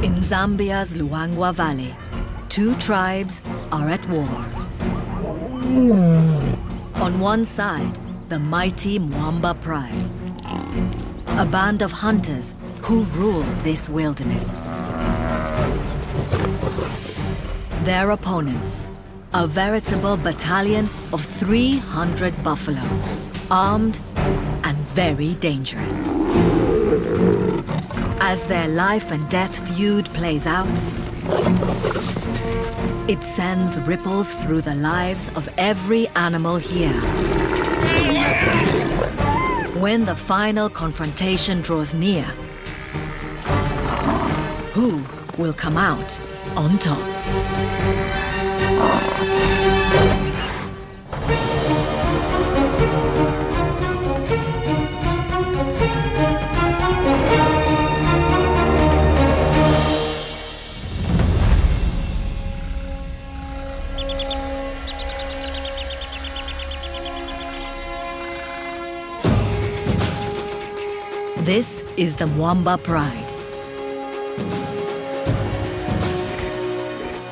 In Zambia's Luangwa Valley, two tribes are at war. On one side, the mighty Mwamba Pride, a band of hunters who rule this wilderness. Their opponents, a veritable battalion of 300 buffalo, armed and very dangerous. As their life and death feud plays out, it sends ripples through the lives of every animal here. When the final confrontation draws near, who will come out on top? This is the Mwamba Pride.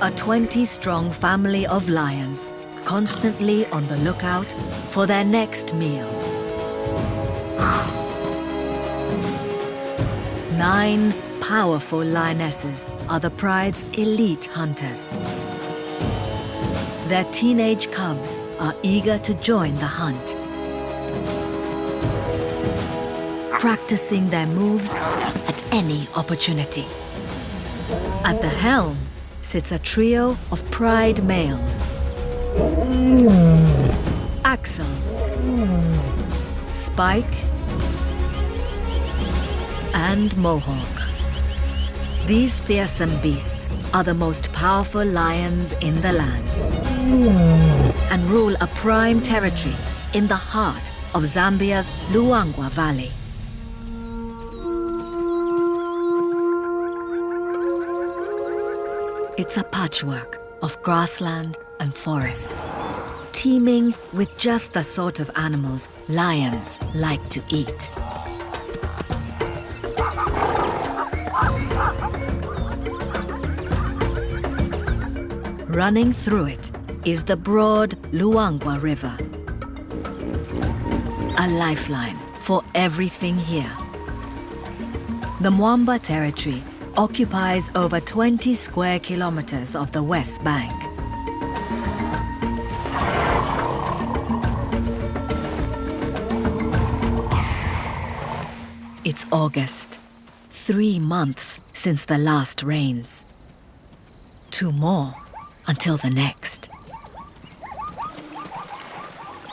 A 20-strong family of lions, constantly on the lookout for their next meal. 9 powerful lionesses are the pride's elite hunters. Their teenage cubs are eager to join the hunt, practicing their moves at any opportunity. At the helm sits a trio of pride males: Axel, Spike, and Mohawk. These fearsome beasts are the most powerful lions in the land and rule a prime territory in the heart of Zambia's Luangwa Valley. It's a patchwork of grassland and forest, teeming with just the sort of animals lions like to eat. Running through it is the broad Luangwa River, a lifeline for everything here. The Mwamba territory occupies over 20 square kilometers of the West Bank. It's August, 3 months since the last rains. 2 more until the next.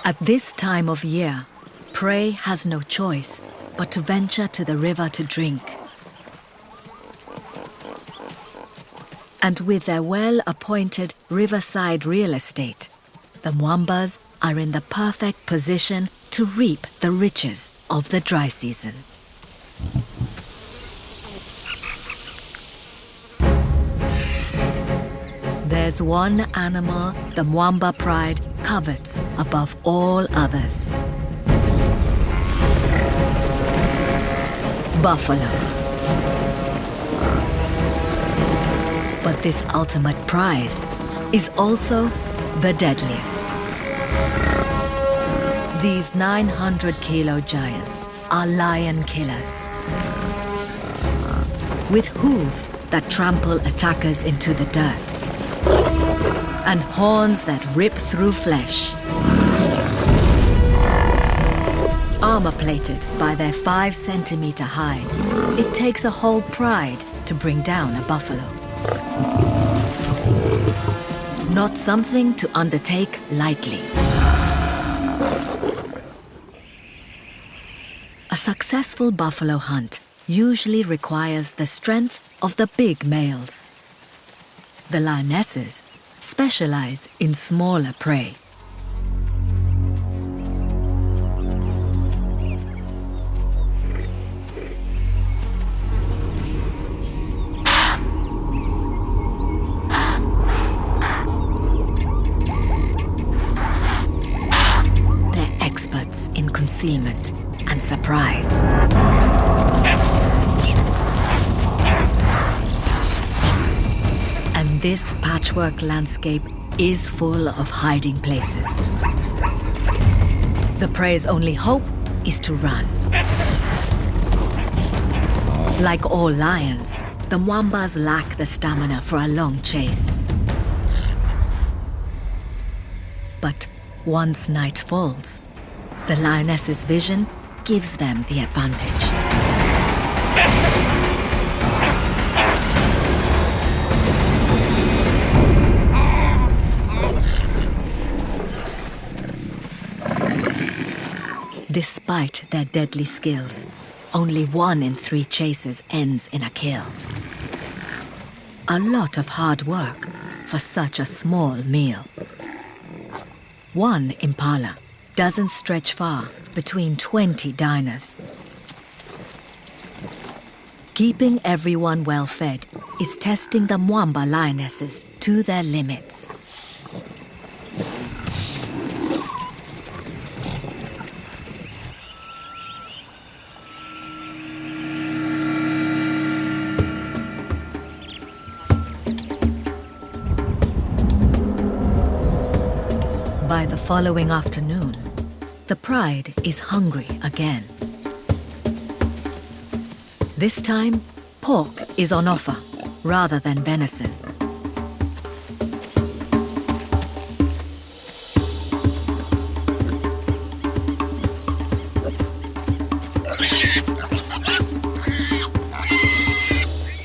At this time of year, prey has no choice but to venture to the river to drink. And with their well-appointed riverside real estate, the Mwambas are in the perfect position to reap the riches of the dry season. There's one animal the Mwamba Pride covets above all others: buffalo. But this ultimate prize is also the deadliest. These 900-kilo giants are lion killers, with hooves that trample attackers into the dirt and horns that rip through flesh. Armor-plated by their 5-centimeter hide, it takes a whole pride to bring down a buffalo. Not something to undertake lightly. A successful buffalo hunt usually requires the strength of the big males. The lionesses specialize in smaller prey. Concealment and surprise. this patchwork landscape is full of hiding places. The prey's only hope is to run. Like all lions, the Mwambas lack the stamina for a long chase. But once night falls, the lioness's vision gives them the advantage. Despite their deadly skills, only 1 in 3 chases ends in a kill. A lot of hard work for such a small meal. One impala doesn't stretch far between 20 diners. Keeping everyone well fed is testing the Mwamba lionesses to their limits. By the following afternoon, the pride is hungry again. This time, pork is on offer rather than venison.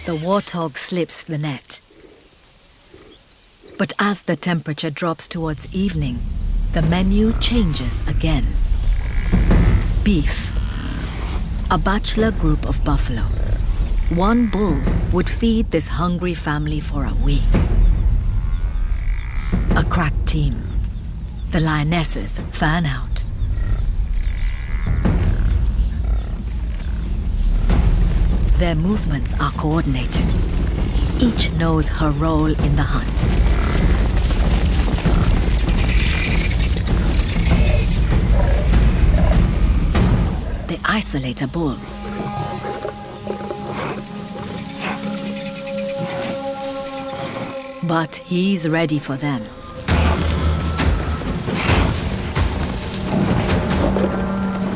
The warthog slips the net. But as the temperature drops towards evening, the menu changes again. Beef. A bachelor group of buffalo. 1 bull would feed this hungry family for a week. A crack team. The lionesses fan out. Their movements are coordinated. Each knows her role in the hunt. They isolate a bull. But he's ready for them.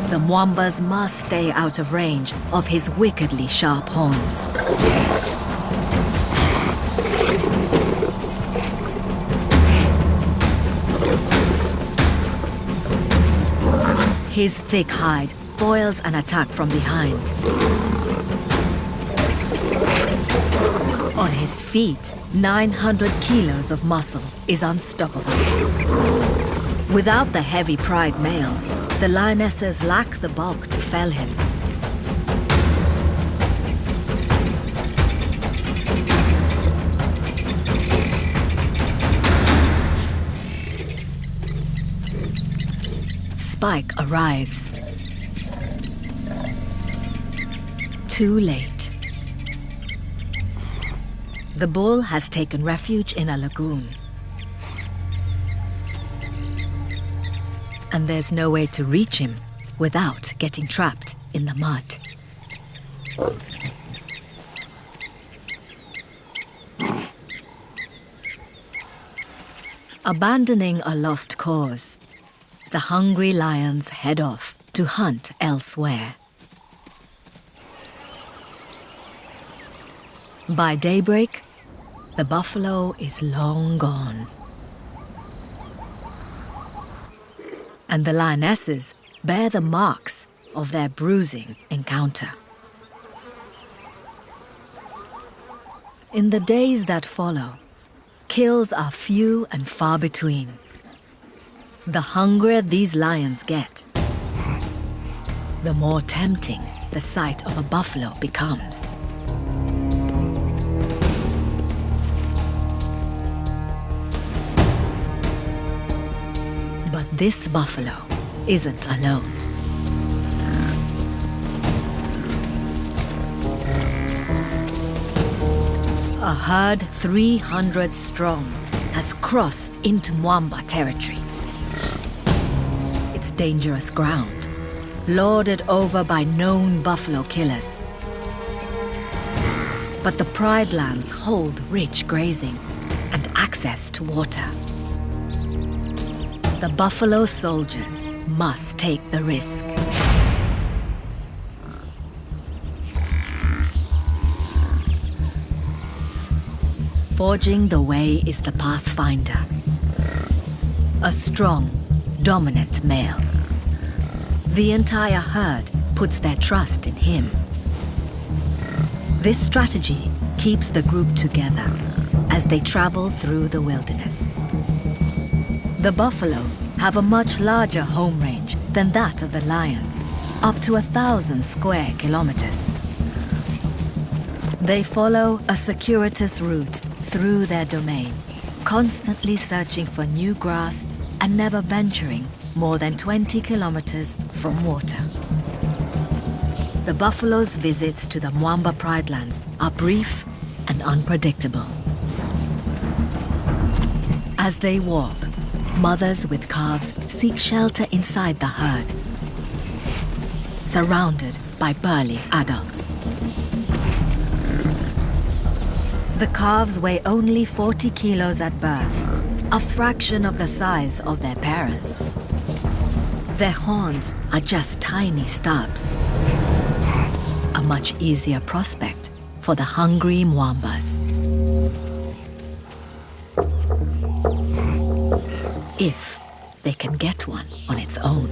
The Mwambas must stay out of range of his wickedly sharp horns. His thick hide foils an attack from behind. On his feet, 900 kilos of muscle is unstoppable. Without the heavy pride males, the lionesses lack the bulk to fell him. Spike arrives. Too late. The bull has taken refuge in a lagoon. And there's no way to reach him without getting trapped in the mud. Abandoning a lost cause, the hungry lions head off to hunt elsewhere. By daybreak, the buffalo is long gone. And the lionesses bear the marks of their bruising encounter. In the days that follow, kills are few and far between. The hungrier these lions get, the more tempting the sight of a buffalo becomes. But this buffalo isn't alone. A herd 300 strong has crossed into Mwamba territory. It's dangerous ground, lorded over by known buffalo killers. But the pride lands hold rich grazing, access to water. The buffalo soldiers must take the risk. Forging the way is the pathfinder, a strong, dominant male. The entire herd puts their trust in him. This strategy keeps the group together as they travel through the wilderness. The buffalo have a much larger home range than that of the lions, up to 1,000 square kilometers. They follow a circuitous route through their domain, constantly searching for new grass and never venturing more than 20 kilometers from water. The buffalo's visits to the Mwamba Pride Lands are brief and unpredictable. As they walk, mothers with calves seek shelter inside the herd, surrounded by burly adults. The calves weigh only 40 kilos at birth, a fraction of the size of their parents. Their horns are just tiny stubs, a much easier prospect for the hungry Mwambas. If they can get one on its own.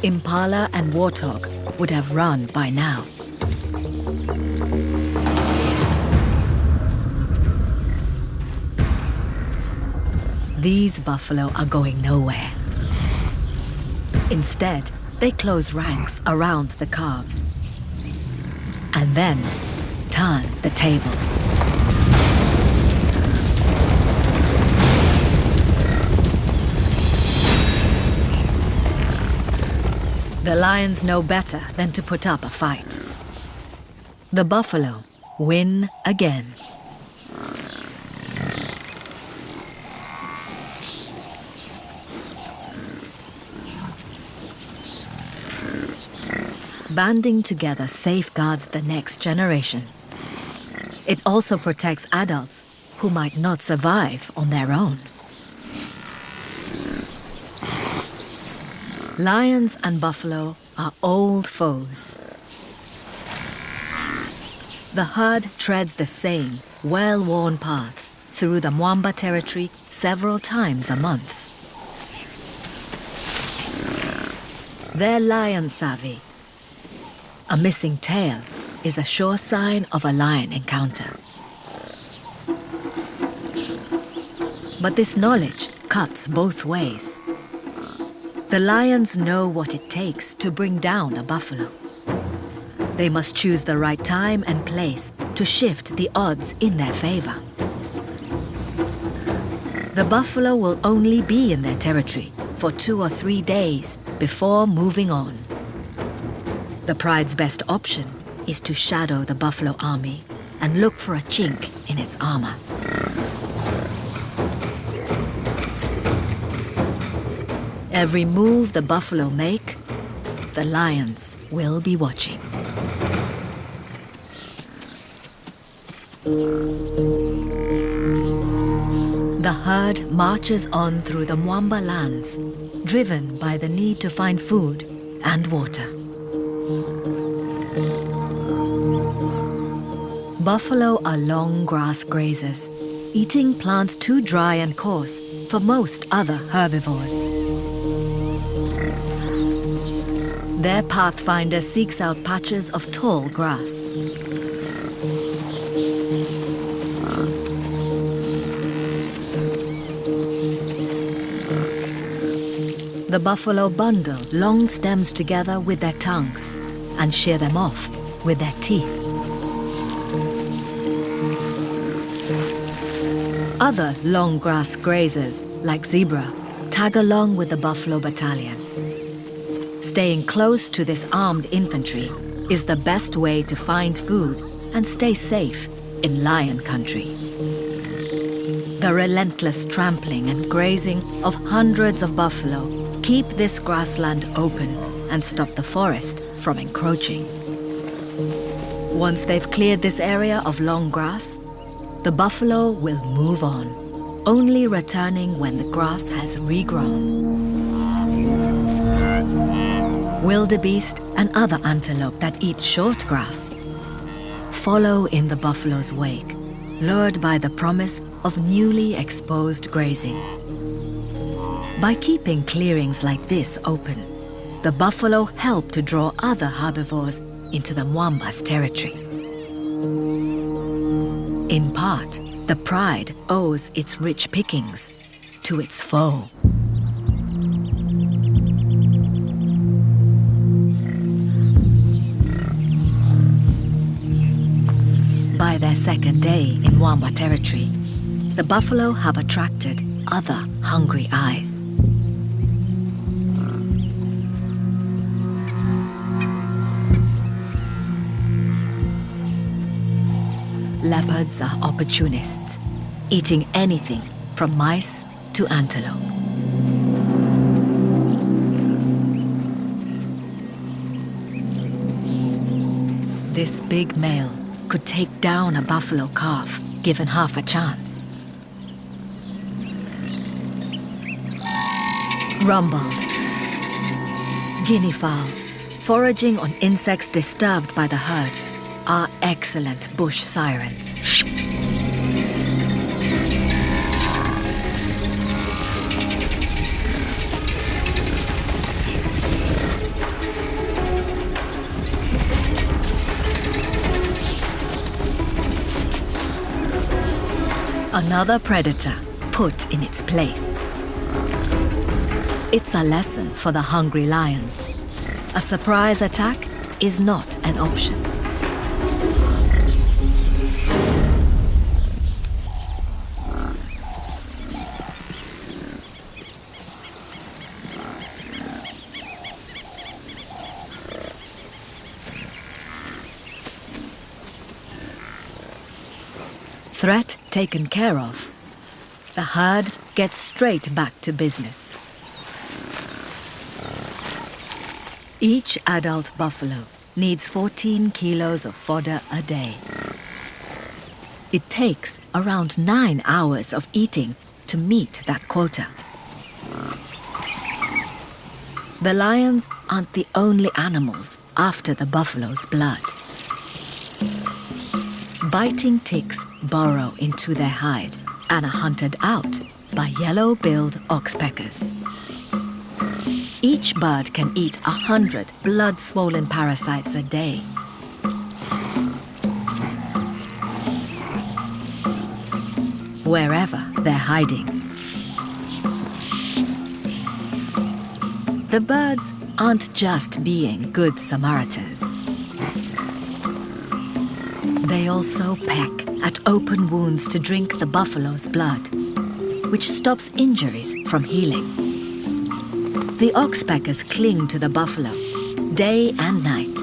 Impala and warthog would have run by now. These buffalo are going nowhere. Instead, they close ranks around the calves and then turn the tables. The lions know better than to put up a fight. The buffalo win again. Banding together safeguards the next generation. It also protects adults who might not survive on their own. Lions and buffalo are old foes. The herd treads the same well-worn paths through the Mwamba territory several times a month. They're lion savvy. A missing tail is a sure sign of a lion encounter. But this knowledge cuts both ways. The lions know what it takes to bring down a buffalo. They must choose the right time and place to shift the odds in their favor. The buffalo will only be in their territory for 2 or 3 days before moving on. The pride's best option is to shadow the buffalo army and look for a chink in its armor. Every move the buffalo make, the lions will be watching. The herd marches on through the Mwamba lands, driven by the need to find food and water. Buffalo are long grass grazers, eating plants too dry and coarse for most other herbivores. Their pathfinder seeks out patches of tall grass. The buffalo bundle long stems together with their tongues and shear them off with their teeth. Other long grass grazers, like zebra, tag along with the buffalo battalion. Staying close to this armed infantry is the best way to find food and stay safe in lion country. The relentless trampling and grazing of hundreds of buffalo keep this grassland open and stop the forest from encroaching. Once they've cleared this area of long grass, the buffalo will move on, only returning when the grass has regrown. Wildebeest and other antelope that eat short grass follow in the buffalo's wake, lured by the promise of newly exposed grazing. By keeping clearings like this open, the buffalo help to draw other herbivores into the Mwamba's territory. In part, the pride owes its rich pickings to its foe. By their second day in Mwamba territory, the buffalo have attracted other hungry eyes. Leopards are opportunists, eating anything from mice to antelope. This big male could take down a buffalo calf, given half a chance. Rumbled. Guinea fowl, foraging on insects disturbed by the herd, are excellent bush sirens. Another predator put in its place. It's a lesson for the hungry lions. A surprise attack is not an option. Threat taken care of, the herd gets straight back to business. Each adult buffalo needs 14 kilos of fodder a day. It takes around 9 hours of eating to meet that quota. The lions aren't the only animals after the buffalo's blood. Biting ticks burrow into their hide and are hunted out by yellow-billed oxpeckers. Each bird can eat 100 blood-swollen parasites a day. Wherever they're hiding. The birds aren't just being good Samaritans. They also peck at open wounds to drink the buffalo's blood, which stops injuries from healing. The oxpeckers cling to the buffalo day and night.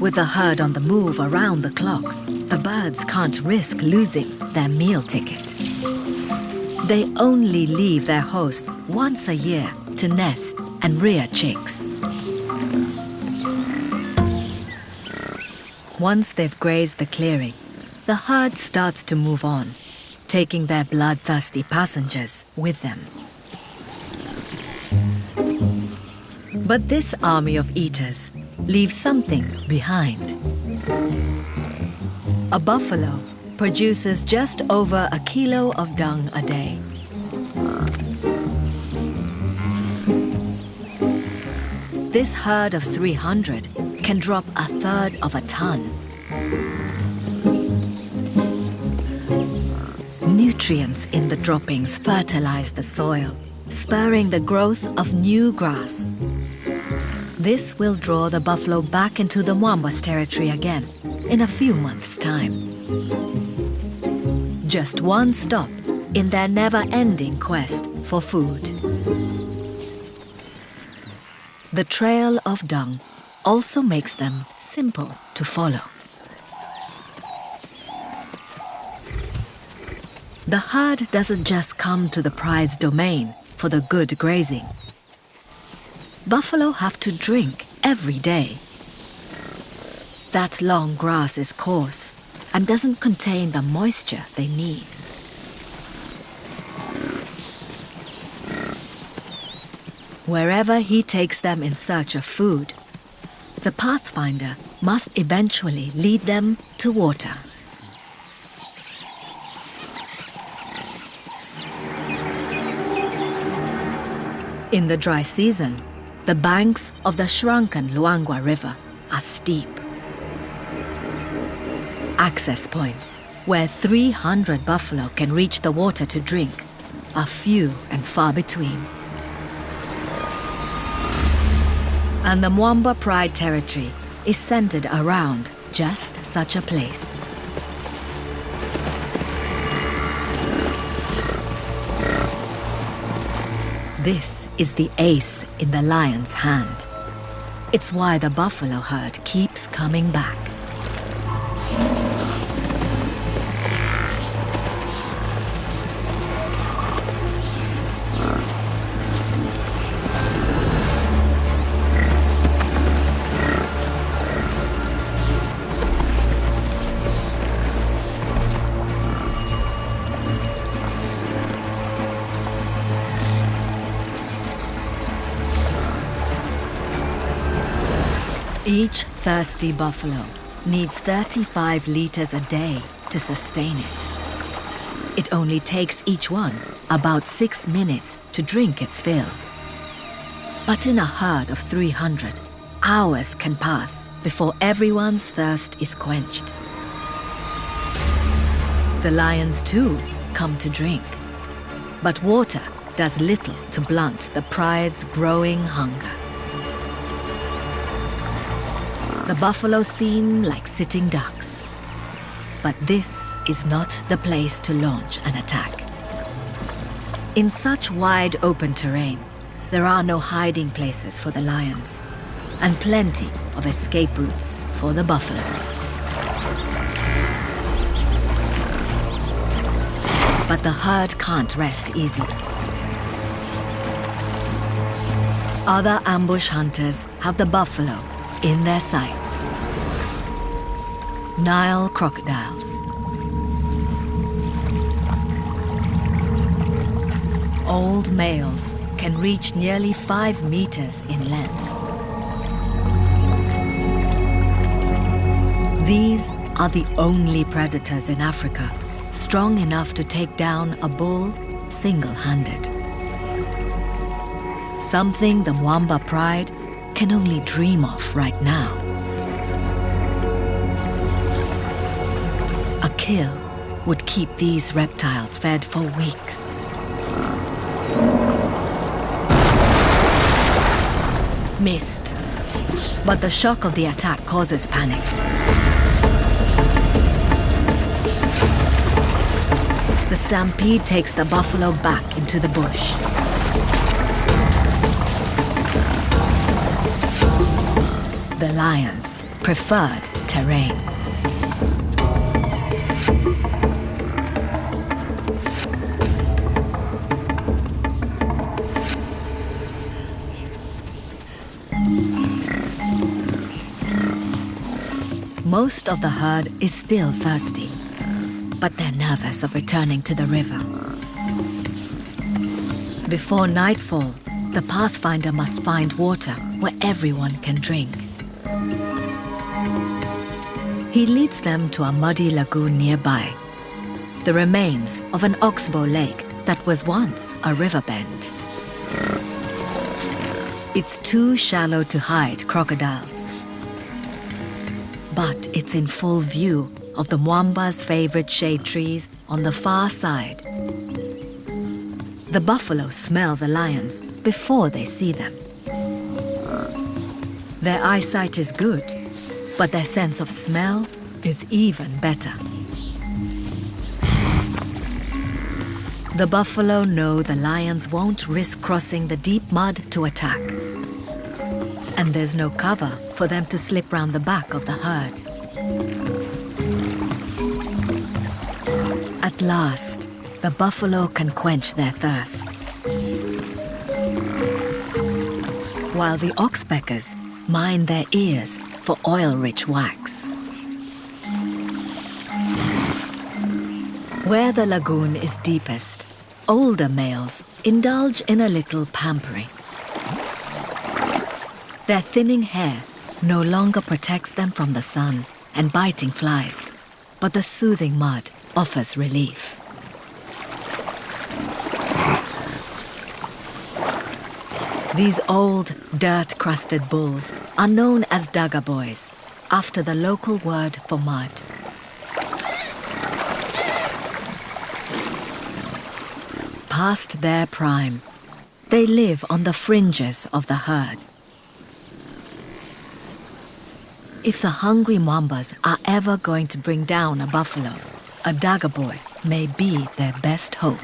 With the herd on the move around the clock, the birds can't risk losing their meal ticket. They only leave their host once a year to nest and rear chicks. Once they've grazed the clearing, the herd starts to move on, taking their bloodthirsty passengers with them. But this army of eaters leaves something behind. A buffalo produces just over a kilo of dung a day. This herd of 300 can drop a third of a ton. Nutrients in the droppings fertilize the soil, spurring the growth of new grass. This will draw the buffalo back into the Mwamba's territory again in a few months' time. Just one stop in their never-ending quest for food. The trail of dung also makes them simple to follow. The herd doesn't just come to the pride's domain for the good grazing. Buffalo have to drink every day. That long grass is coarse and doesn't contain the moisture they need. Wherever he takes them in search of food, the pathfinder must eventually lead them to water. In the dry season, the banks of the shrunken Luangwa River are steep. Access points where 300 buffalo can reach the water to drink are few and far between. And the Mwamba Pride territory is centered around just such a place. This is the ace in the lion's hand. It's why the buffalo herd keeps coming back. Each thirsty buffalo needs 35 liters a day to sustain it. It only takes each one about 6 minutes to drink its fill. But in a herd of 300, hours can pass before everyone's thirst is quenched. The lions too come to drink, but water does little to blunt the pride's growing hunger. The buffalo seem like sitting ducks, but this is not the place to launch an attack. In such wide open terrain, there are no hiding places for the lions, and plenty of escape routes for the buffalo. But the herd can't rest easy. Other ambush hunters have the buffalo in their sights. Nile crocodiles, old males can reach nearly 5 meters in length. These are the only predators in Africa strong enough to take down a bull single-handed. Something the Mwamba Pride can only dream of right now. A kill would keep these reptiles fed for weeks. Missed. But the shock of the attack causes panic. The stampede takes the buffalo back into the bush. The lion's preferred terrain. Most of the herd is still thirsty, but they're nervous of returning to the river. Before nightfall, the pathfinder must find water where everyone can drink. He leads them to a muddy lagoon nearby, the remains of an oxbow lake that was once a riverbend. It's too shallow to hide crocodiles, but it's in full view of the Mwamba's favorite shade trees on the far side. The buffalo smell the lions before they see them. Their eyesight is good, but their sense of smell is even better. The buffalo know the lions won't risk crossing the deep mud to attack. and there's no cover for them to slip round the back of the herd. At last, the buffalo can quench their thirst, while the oxpeckers mine their ears for oil-rich wax. Where the lagoon is deepest, older males indulge in a little pampering. Their thinning hair no longer protects them from the sun and biting flies, but the soothing mud offers relief. These old, dirt-crusted bulls are known as Daga boys, after the local word for mud. Past their prime, they live on the fringes of the herd. If the hungry Mwambas are ever going to bring down a buffalo, a Daga boy may be their best hope.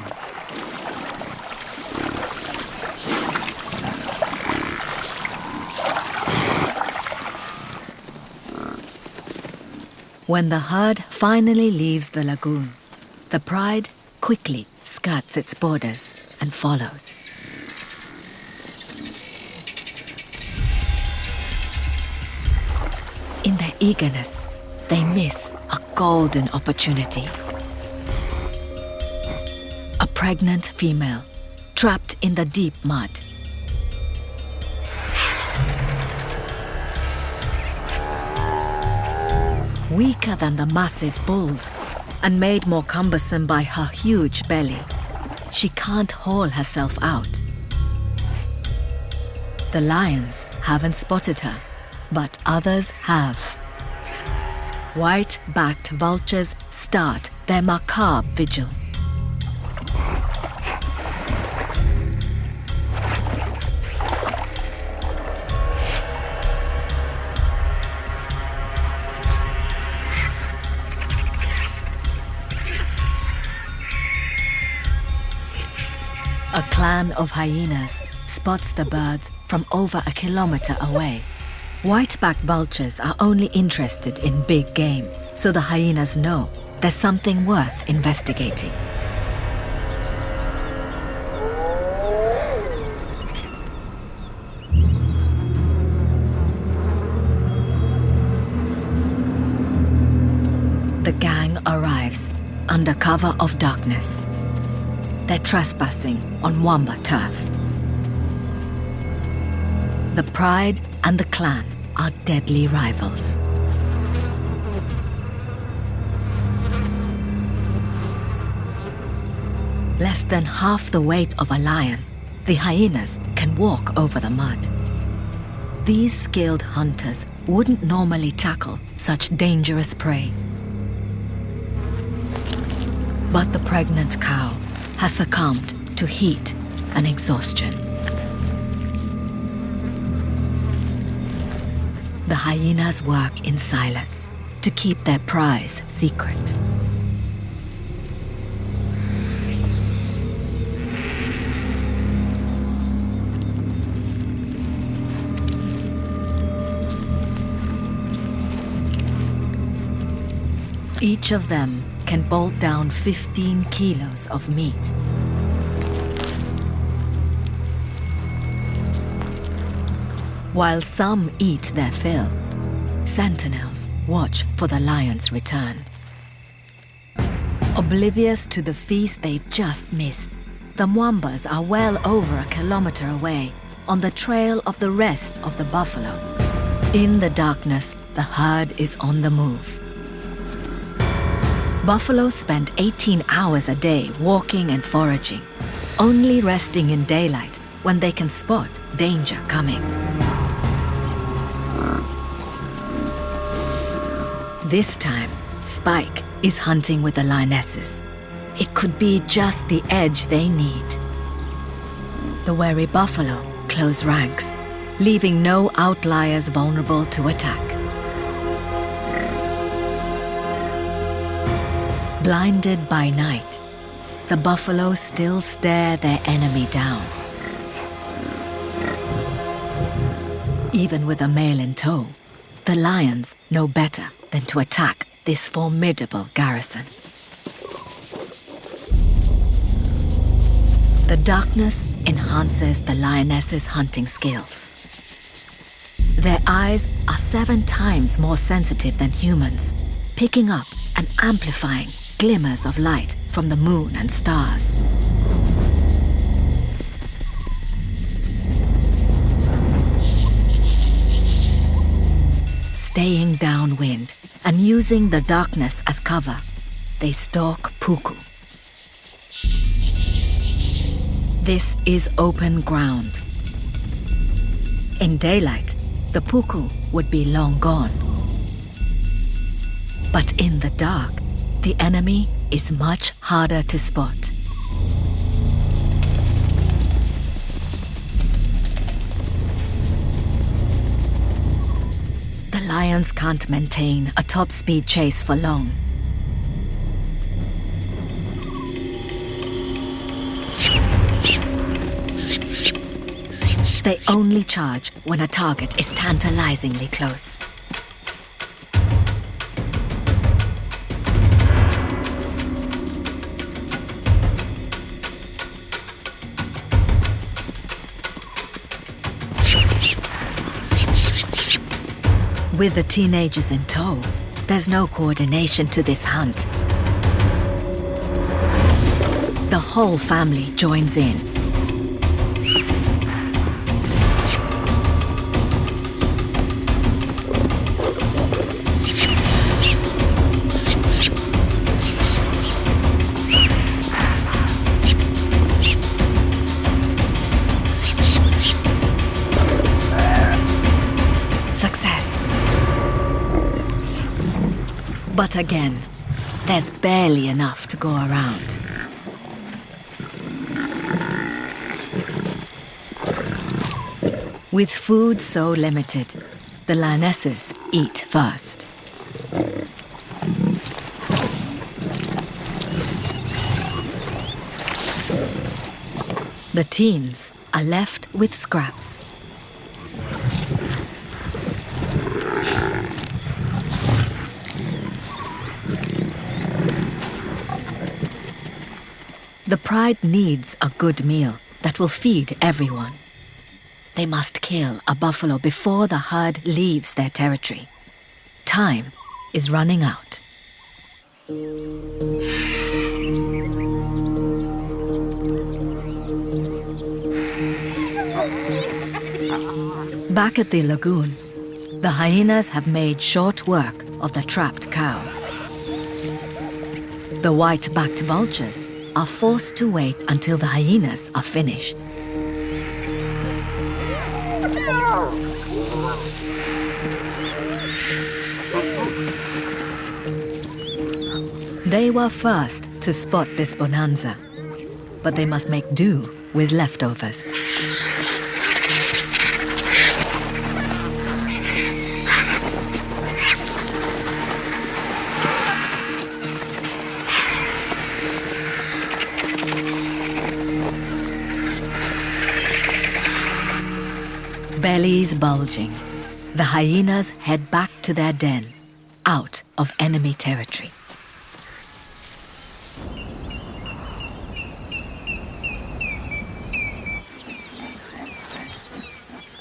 When the herd finally leaves the lagoon, the pride quickly skirts its borders and follows. In their eagerness, they miss a golden opportunity. A pregnant female trapped in the deep mud. Weaker than the massive bulls and made more cumbersome by her huge belly, she can't haul herself out. The lions haven't spotted her, but others have. White-backed vultures start their macabre vigil. A clan of hyenas spots the birds from over a kilometer away. White-backed vultures are only interested in big game, so the hyenas know there's something worth investigating. The gang arrives under cover of darkness. They're trespassing on Mwamba turf. The pride and the clan are deadly rivals. Less than half the weight of a lion, the hyenas can walk over the mud. These skilled hunters wouldn't normally tackle such dangerous prey. But the pregnant cow has succumbed to heat and exhaustion. The hyenas work in silence to keep their prize secret. Each of them can bolt down 15 kilos of meat. While some eat their fill, sentinels watch for the lion's return. Oblivious to the feast they've just missed, the Mwambas are well over a kilometer away, on the trail of the rest of the buffalo. In the darkness, the herd is on the move. Buffalo spend 18 hours a day walking and foraging, only resting in daylight when they can spot danger coming. This time, Spike is hunting with the lionesses. It could be just the edge they need. The wary buffalo close ranks, leaving no outliers vulnerable to attack. Blinded by night, the buffalo still stare their enemy down. Even with a male in tow, the lions know better than to attack this formidable garrison. The darkness enhances the lioness's hunting skills. Their eyes are 7 times more sensitive than humans, picking up and amplifying glimmers of light from the moon and stars. Staying downwind and using the darkness as cover, they stalk puku. This is open ground. In daylight, the puku would be long gone. But in the dark, the enemy is much harder to spot. The lions can't maintain a top-speed chase for long. They only charge when a target is tantalizingly close. With the teenagers in tow, there's no coordination to this hunt. The whole family joins in. But again, there's barely enough to go around. With food so limited, the lionesses eat first. The teens are left with scraps. The pride needs a good meal that will feed everyone. They must kill a buffalo before the herd leaves their territory. Time is running out. Back at the lagoon, the hyenas have made short work of the trapped cow. The white-backed vultures are forced to wait until the hyenas are finished. They were first to spot this bonanza, but they must make do with leftovers. Bellies bulging, the hyenas head back to their den, out of enemy territory.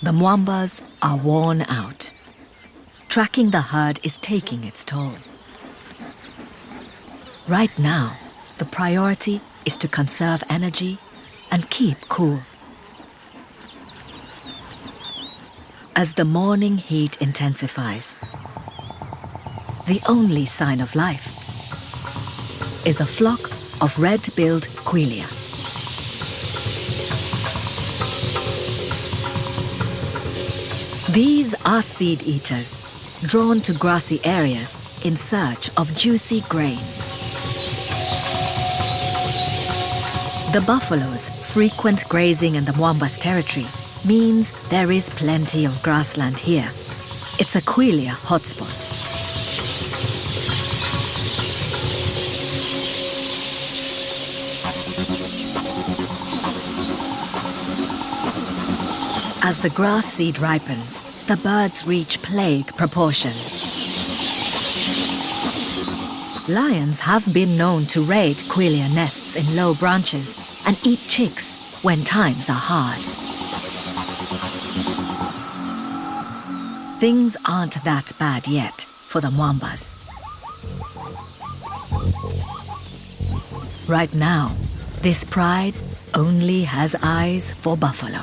The mwambas are worn out. Tracking the herd is taking its toll. Right now, the priority is to conserve energy and keep cool. As the morning heat intensifies, the only sign of life is a flock of red-billed quelea. These are seed eaters, drawn to grassy areas in search of juicy grains. The buffalo's frequent grazing in the Mwamba's territory means there is plenty of grassland here. It's a quelea hotspot. As the grass seed ripens, the birds reach plague proportions. Lions have been known to raid quelea nests in low branches and eat chicks when times are hard. Things aren't that bad yet for the Mwambas. Right now, this pride only has eyes for buffalo.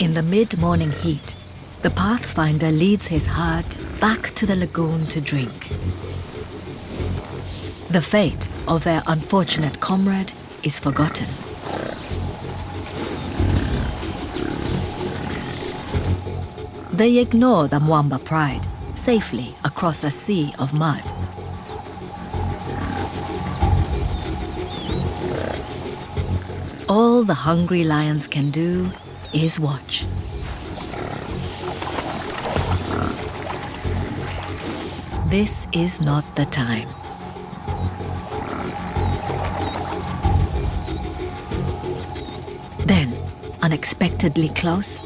In the mid-morning heat, the pathfinder leads his herd back to the lagoon to drink. The fate of their unfortunate comrade is forgotten. They ignore the Mwamba pride safely across a sea of mud. All the hungry lions can do is watch. This is not the time. Then, unexpectedly close,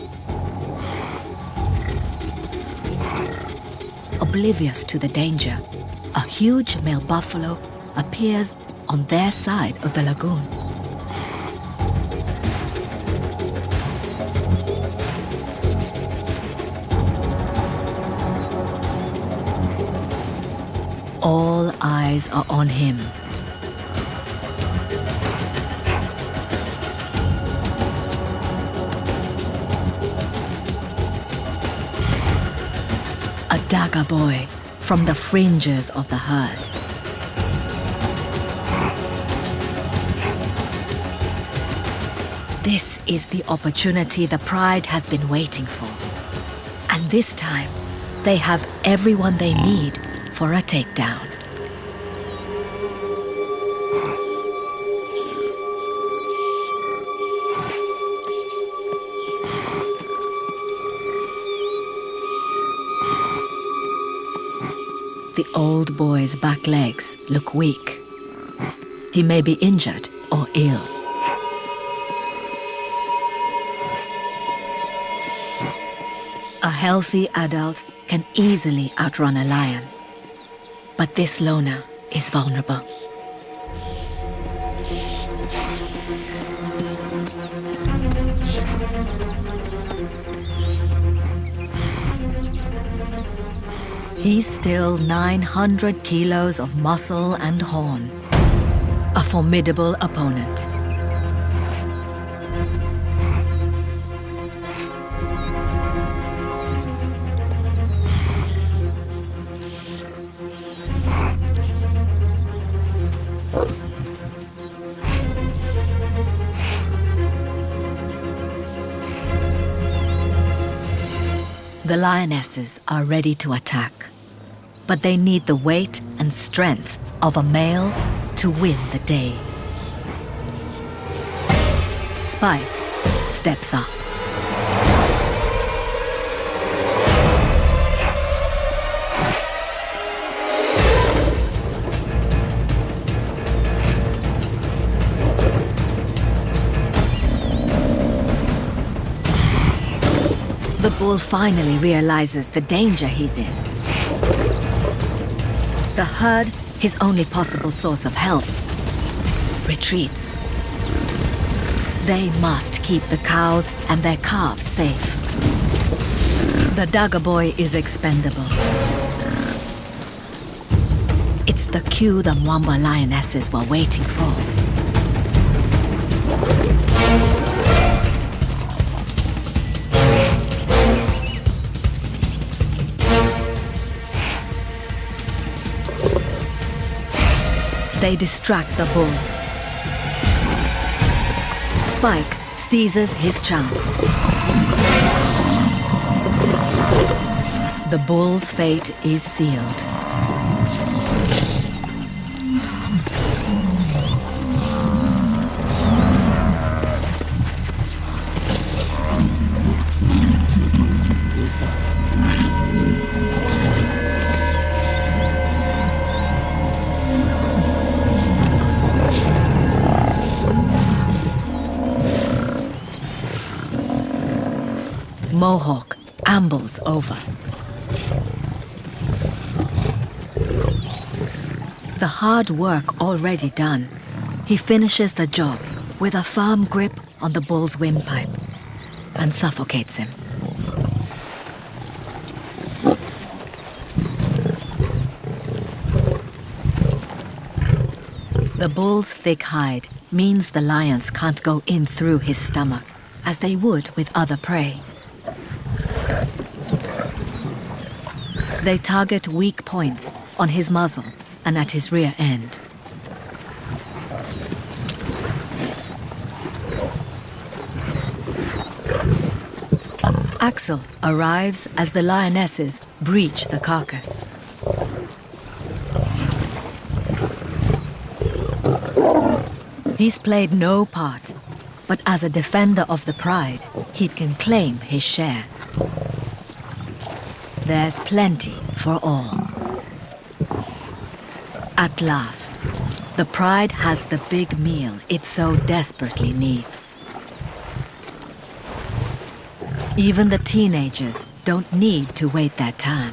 oblivious to the danger, a huge male buffalo appears on their side of the lagoon. All eyes are on him. A dagger boy from the fringes of the herd. This is the opportunity the pride has been waiting for. And this time, they have everyone they need for a takedown. The old boy's back legs look weak. He may be injured or ill. A healthy adult can easily outrun a lion. But this loner is vulnerable. He's still 900 kilos of muscle and horn. A formidable opponent. The lionesses are ready to attack, but they need the weight and strength of a male to win the day. Spike steps up. The bull finally realizes the danger he's in. The herd, his only possible source of help, retreats. They must keep the cows and their calves safe. The dagger boy is expendable. It's the cue the Mwamba lionesses were waiting for. They distract the bull. Spike seizes his chance. The bull's fate is sealed. Mohawk ambles over. The hard work already done, he finishes the job with a firm grip on the bull's windpipe and suffocates him. The bull's thick hide means the lions can't go in through his stomach, as they would with other prey. They target weak points on his muzzle and at his rear end. Axel arrives as the lionesses breach the carcass. He's played no part, but as a defender of the pride, he can claim his share. There's plenty for all. At last, the pride has the big meal it so desperately needs. Even the teenagers don't need to wait their turn.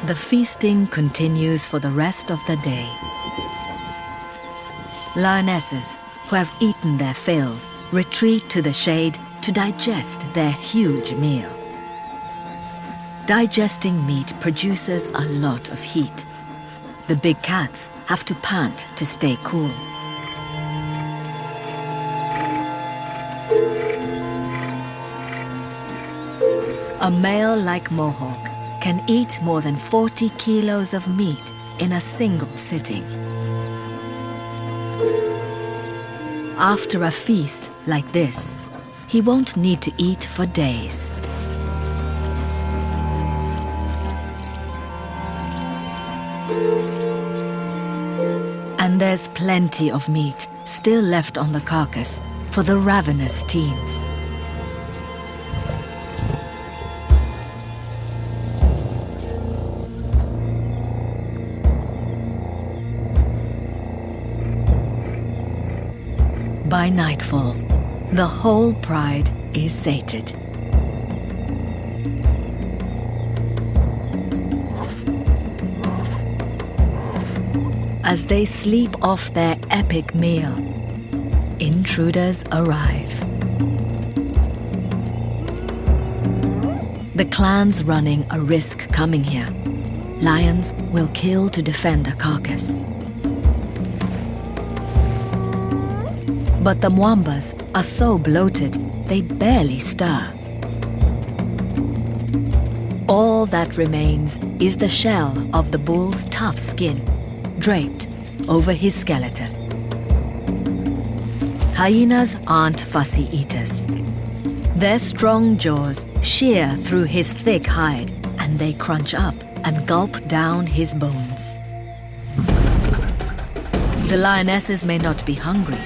The feasting continues for the rest of the day. Lionesses who have eaten their fill retreat to the shade to digest their huge meal. Digesting meat produces a lot of heat. The big cats have to pant to stay cool. A male like Mohawk can eat more than 40 kilos of meat in a single sitting. After a feast like this, he won't need to eat for days. And there's plenty of meat still left on the carcass for the ravenous teens. By nightfall, the whole pride is sated. As they sleep off their epic meal, intruders arrive. The clan's running a risk coming here. Lions will kill to defend a carcass. But the Mwambas are so bloated, they barely stir. All that remains is the shell of the bull's tough skin, draped over his skeleton. Hyenas aren't fussy eaters. Their strong jaws shear through his thick hide, and they crunch up and gulp down his bones. The lionesses may not be hungry,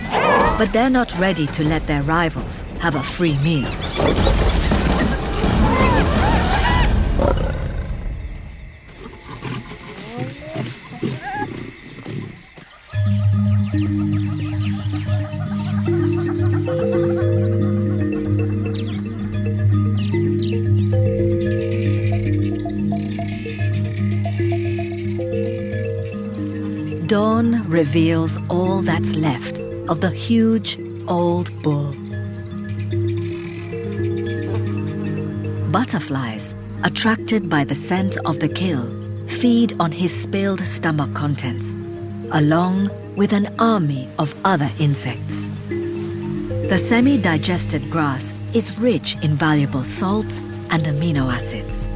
but they're not ready to let their rivals have a free meal. Dawn reveals all that's left of the huge, old bull. Butterflies, attracted by the scent of the kill, feed on his spilled stomach contents, along with an army of other insects. The semi-digested grass is rich in valuable salts and amino acids.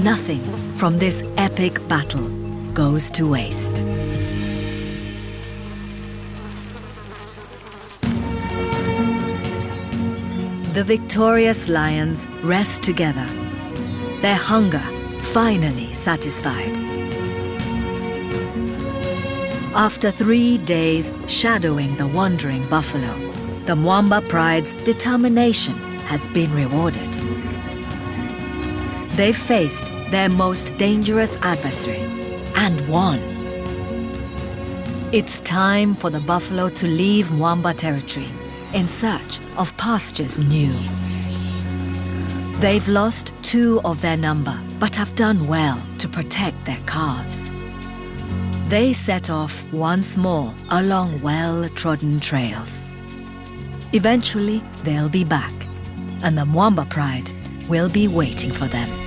Nothing from this epic battle goes to waste. The victorious lions rest together, their hunger finally satisfied. After 3 days shadowing the wandering buffalo, the Mwamba pride's determination has been rewarded. They've faced their most dangerous adversary and won. It's time for the buffalo to leave Mwamba territory in search of pastures new. They've lost 2 of their number, but have done well to protect their calves. They set off once more along well-trodden trails. Eventually, they'll be back, and the Mwamba pride will be waiting for them.